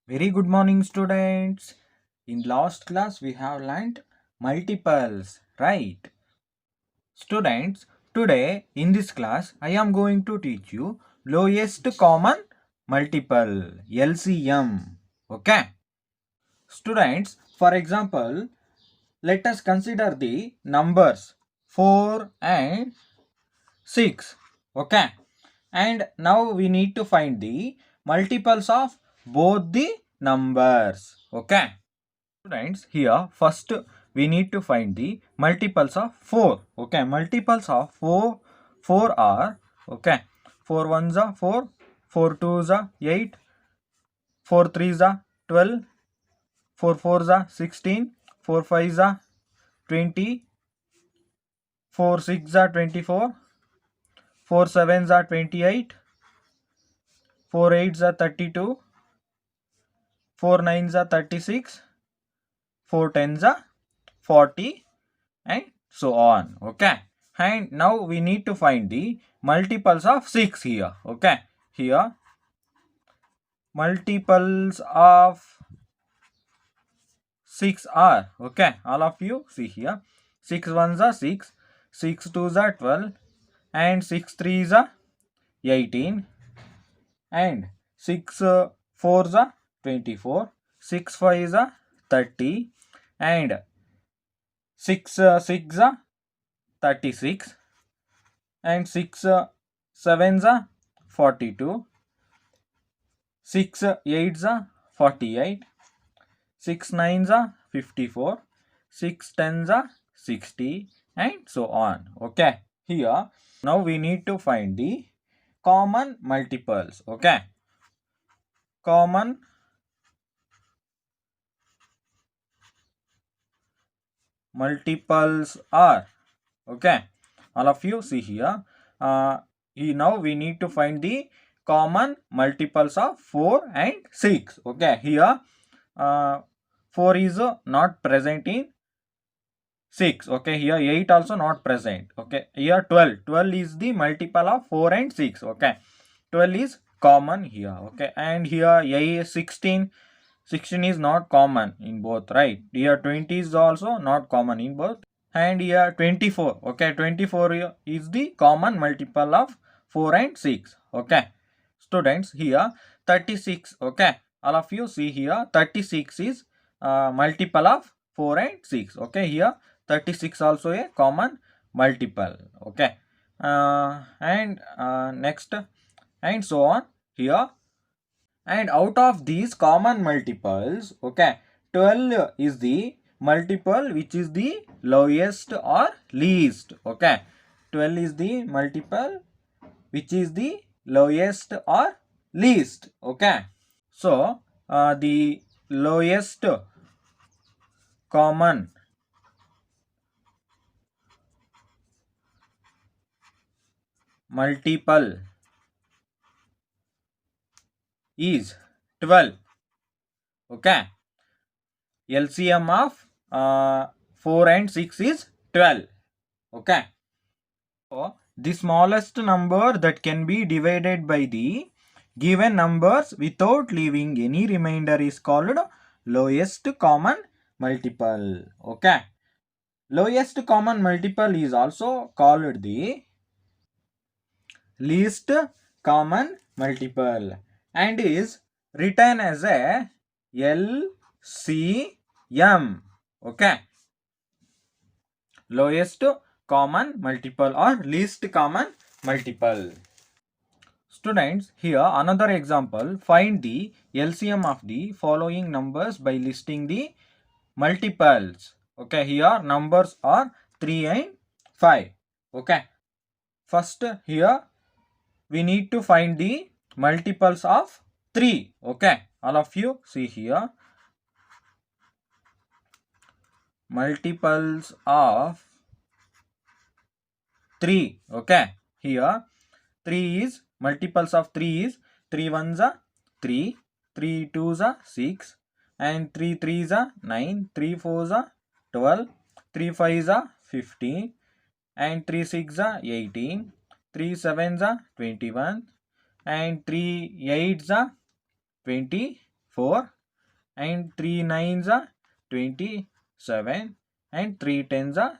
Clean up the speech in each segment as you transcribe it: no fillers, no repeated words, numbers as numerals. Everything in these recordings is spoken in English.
Very good morning, students. In last class, we have learned multiples, right? Students, today in this class, I am going to teach you lowest common multiple, LCM. Okay? Students, for example, let us consider the numbers 4 and 6. Okay? And now we need to find the multiples of both the numbers. Okay? Students, here first we need to find the multiples of 4. Okay, multiples of 4 are, okay, 4 ones are 4, 4 twos are 8, 4 threes are 12, 4 fours are 16, 4 fives are 20, 4 six are 24, 4 sevens are 28, 4 eights are 32, 4 nines are 36, 4 tens are 40, and so on. Okay, and now we need to find the multiples of 6 here. Okay, here multiples of 6 are, okay, all of you see here, 6 ones are 6, 6 twos are 12, and 6 threes are 18, and 6 fours are 24, 6 fives are 30, and 6 six are 36, and 6 sevens are 42, 6 eights are 48, 6 nines are 54, 6 tens are 60, and so on. Okay, here now we need to find the common multiples. Okay, common multiples are, okay, all of you see here, now we need to find the common multiples of 4 and 6. Okay, here 4 is not present in 6. Okay, here 8 also not present. Okay, here 12 is the multiple of 4 and 6. Okay, 12 is common here. Okay, and here 16 is not common in both, right? Here 20 is also not common in both, and here 24. Okay, 24 is the common multiple of 4 and 6. Okay, students, here 36. Okay, all of you see here 36 is multiple of 4 and 6. Okay, here 36 also a common multiple. Okay, and next, and so on here. And out of these common multiples, okay, 12 is the multiple which is the lowest or least. Okay, 12 is the multiple which is the lowest or least. Okay, so the lowest common multiple is 12. Okay, LCM of 4 and 6 is 12. Okay, so the smallest number that can be divided by the given numbers without leaving any remainder is called lowest common multiple. Okay, lowest common multiple is also called the least common multiple and is written as a LCM. Okay, lowest common multiple or least common multiple. Students, here another example. Find the LCM of the following numbers by listing the multiples. Okay, here numbers are 3 and 5. Okay, first here we need to find the multiples of 3. Okay, all of you see here, multiples of 3. Okay, here 3 is multiples of 3 is 3 ones are 3, 3 twos are 6, and 3 threes are 9, 3 fours are 12, 3 fives are 15, and 3 six are 18, 3 sevens are 21, and 3 eights are 24, and 3 nines are 27, and 3 tens are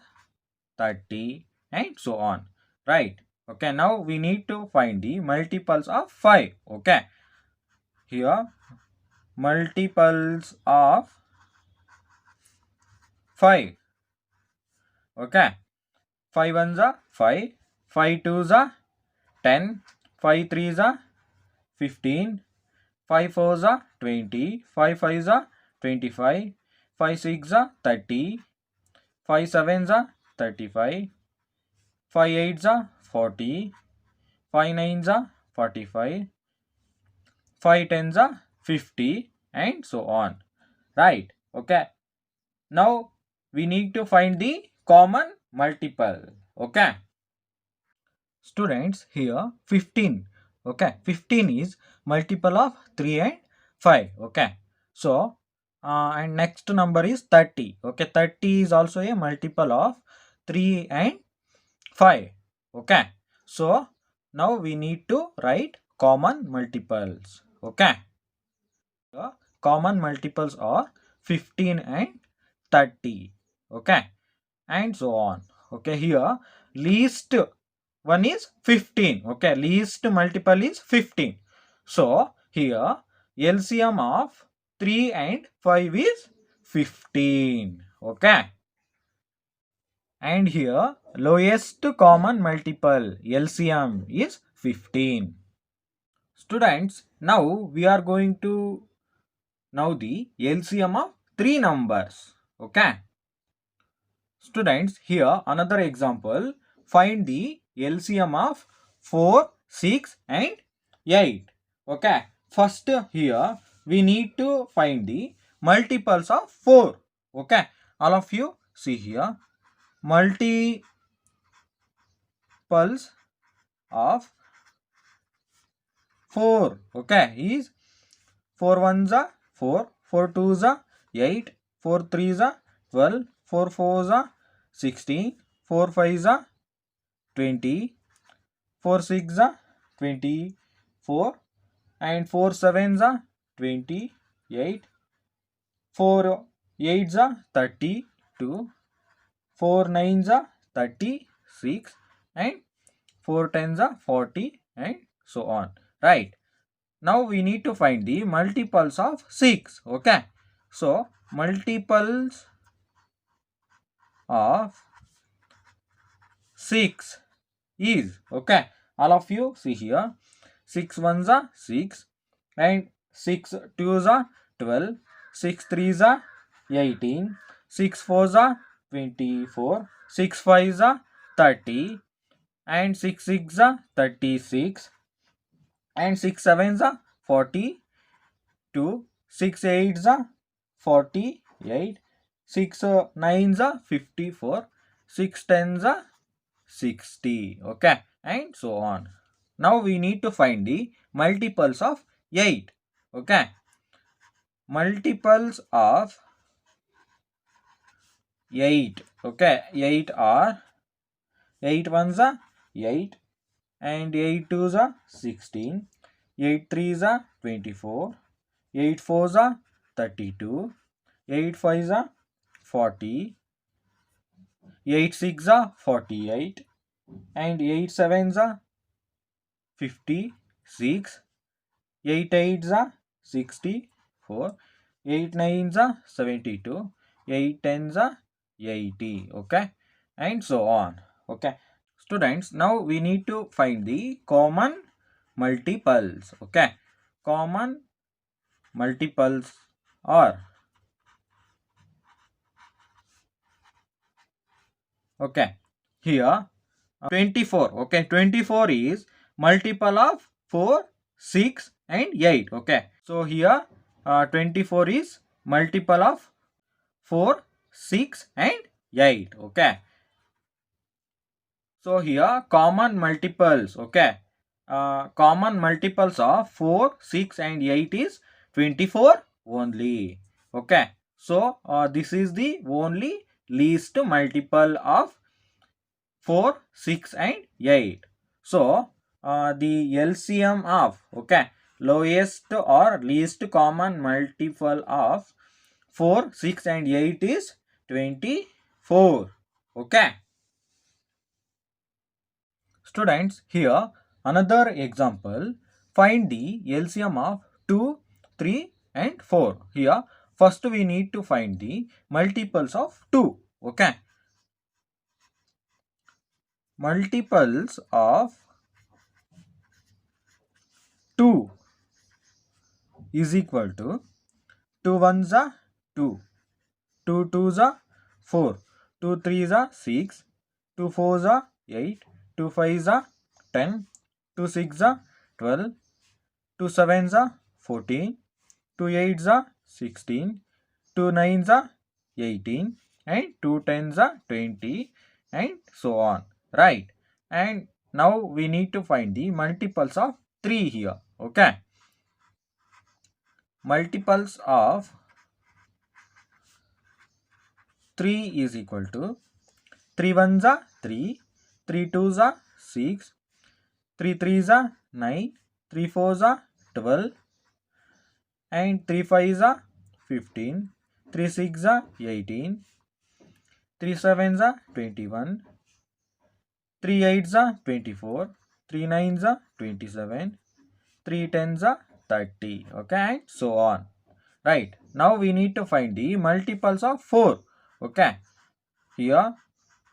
30, and so on, right? Okay, now we need to find the multiples of 5. Okay, here multiples of 5. Okay, 5 ones are 5, 5 twos are 10, 5 threes are 15, 5 fours are 20, 5 fives are 25, 5 six are 30, 5 sevens are 35, 5 eights are 40, 5 nines are 45, 5 tens are 50, and so on, right? Okay, now we need to find the common multiple. Okay, students, here 15. Okay, 15 is multiple of 3 and 5. Okay, so and next number is 30. Okay, 30 is also a multiple of 3 and 5. Okay, so now we need to write common multiples. Okay, the common multiples are 15 and 30. Okay, and so on. Okay, here least one is 15. Okay, least multiple is 15. So here LCM of 3 and 5 is 15. Okay, and here lowest common multiple LCM is 15. Students, now we are going to know the LCM of three numbers. Okay, students, here another example. Find the LCM of 4, 6 and 8. Okay, first here we need to find the multiples of 4. Okay, all of you see here multiples of 4. Okay, is 4 ones are 4, 4 twos are 8, 4 threes are 12, 4 fours are 16, 4 fives are 20, 4 six are 24, and 4 sevens are 28, 4 eights are 32, 4 nines are 36, and 4 tens are 40, and so on, right? Now we need to find the multiples of 6. Okay, so multiples of 6 is, okay, all of you see here 6 ones are 6, and 6 twos are 12, 6 threes are 18, 6 fours are 24, 6 fives are 30, and 6 six are 36, and 6 sevens are 42, 6 eights are 48, 6 nines are 54, 6 tens are 60. Okay, and so on. Now we need to find the multiples of 8. Okay, multiples of 8. Okay, 8 are 8 ones are 8, and 8 twos are 16, 8 threes are 24, 8 fours are 32, 8 fives are 40, 8 six are 48, and 8 sevens are 56, 8 eights are 64, 8 nines are 72, 8 tens are 80. Okay, and so on. Okay, students, now we need to find the common multiples. Okay, common multiples are, okay, here 24. Okay, 24 is multiple of 4, 6 and 8. Okay, so here 24 is multiple of 4, 6 and 8. Okay, so here common multiples. Okay, common multiples of 4, 6 and 8 is 24 only. Okay, so this is the only least multiple of 4, 6 and 8. So the LCM of, okay, lowest or least common multiple of 4, 6 and 8 is 24. Okay. Students, here another example. Find the LCM of 2, 3 and 4. Here first we need to find the multiples of 2. Okay. Multiples of 2 is equal to 2 ones are 2, 2 twos are 4, 2 threes are 6, 2 fours are 8, 2 fives are 10, 2 six are 12, 2 sevens are 14, 2 eights are 16, 2 nines are 18 and 2 tens are 20 and so on, right? And now we need to find the multiples of 3 here. Okay, multiples of 3 is equal to 3 ones are 3, 3 twos are 6, 3 threes are 9, 3 fours are 12 and 3 fives are 15, 3 six are 18, 3 sevens are 21, 3 eights are 24, 3 nines are 27, 3 tens are 30. Okay, and so on. Right, now we need to find the multiples of 4. Okay, here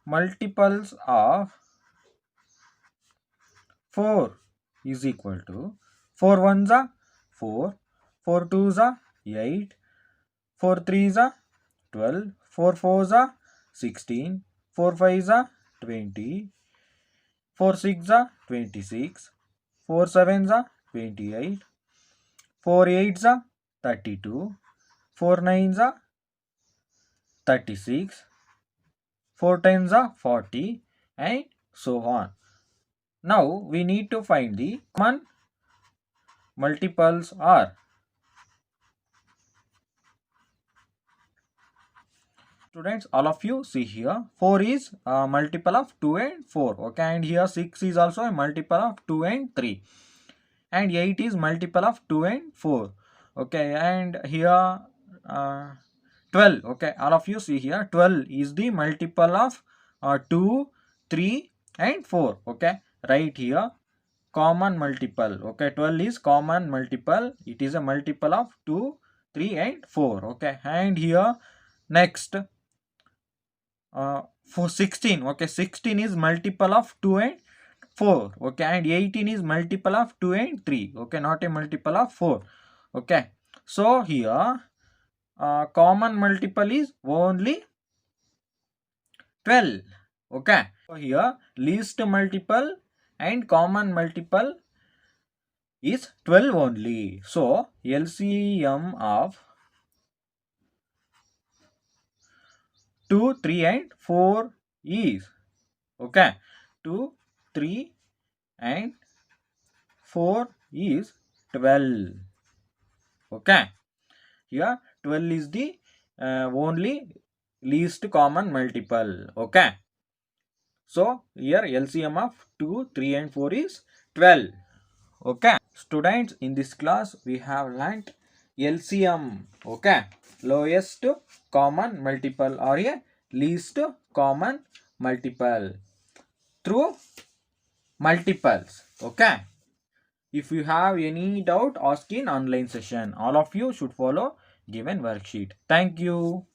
multiples of 4 is equal to 4 ones are 4, 4 twos are 8, 4 threes are 12, 4 fours are 16, 4 fives are 20, 4 six are 26, 4 sevens are 28, 4 eights are 32, 4 nines are 36, 4 tens are 40 and so on. Now we need to find the common multiples are. Students, all of you see here 4 is a multiple of 2 and 4. Okay, and here 6 is also a multiple of 2 and 3 and 8 is multiple of 2 and 4. Okay, and here 12. Okay, all of you see here 12 is the multiple of 2, 3 and 4. Okay, right here common multiple. Okay, 12 is common multiple. It is a multiple of 2, 3 and 4. Okay, and here next for 16. Okay, 16 is multiple of 2 and 4. Okay, and 18 is multiple of 2 and 3. Okay, not a multiple of 4. Okay, so here common multiple is only 12. Okay, so here least multiple and common multiple is 12 only. So LCM of 2, 3 and 4 is, okay, 2, 3 and 4 is 12. Okay, here 12 is the only least common multiple. Okay, so here LCM of 2, 3 and 4 is 12. Okay, students, in this class we have learnt LCM. Okay, lowest common multiple or a least common multiple through multiples. Okay, if you have any doubt, ask in online session. All of you should follow given worksheet. Thank you.